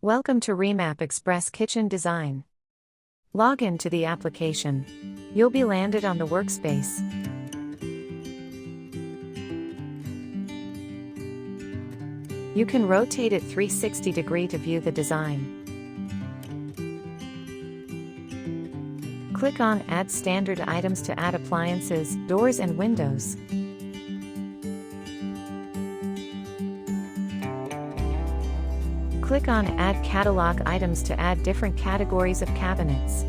Welcome to ReMAP Express Kitchen Design. Log in to the application. You'll be landed on the workspace. You can rotate it 360 degrees to view the design. Click on Add Standard Items to add appliances, doors and windows. Click on Add Catalog Items to add different categories of cabinets.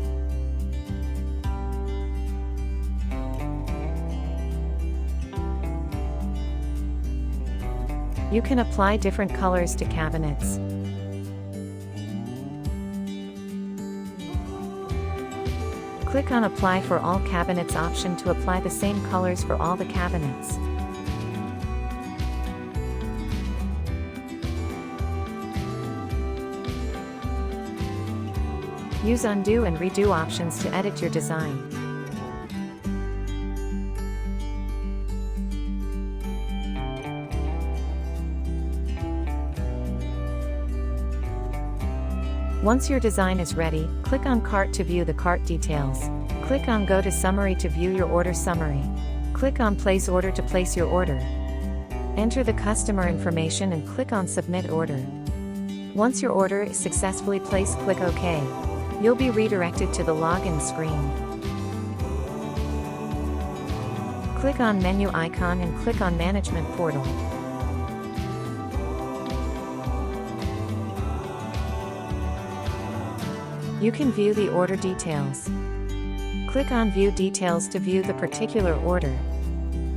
You can apply different colors to cabinets. Click on Apply for All Cabinets option to apply the same colors for all the cabinets. Use Undo and Redo options to edit your design. Once your design is ready, click on Cart to view the cart details. Click on Go to Summary to view your order summary. Click on Place Order to place your order. Enter the customer information and click on Submit Order. Once your order is successfully placed, click OK. You'll be redirected to the login screen. Click on Menu icon and click on Management Portal. You can view the order details. Click on View Details to view the particular order.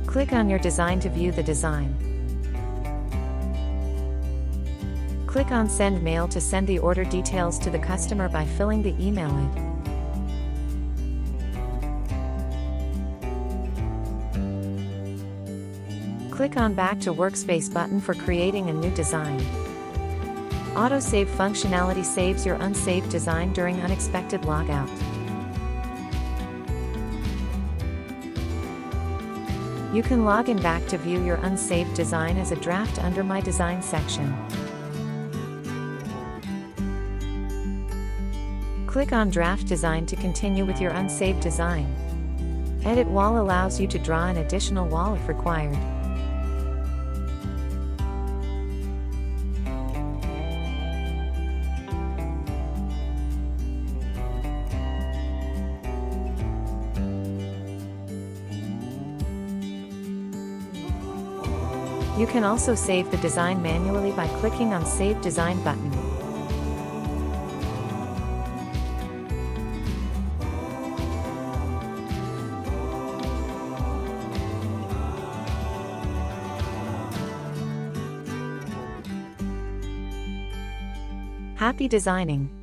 Click on your design to view the design. Click on Send Mail to send the order details to the customer by filling the email in. Click on Back to Workspace button for creating a new design. Autosave functionality saves your unsaved design during unexpected logout. You can log in back to view your unsaved design as a draft under My Design section. Click on Draft Design to continue with your unsaved design. Edit Wall allows you to draw an additional wall if required. You can also save the design manually by clicking on Save Design button. Happy designing!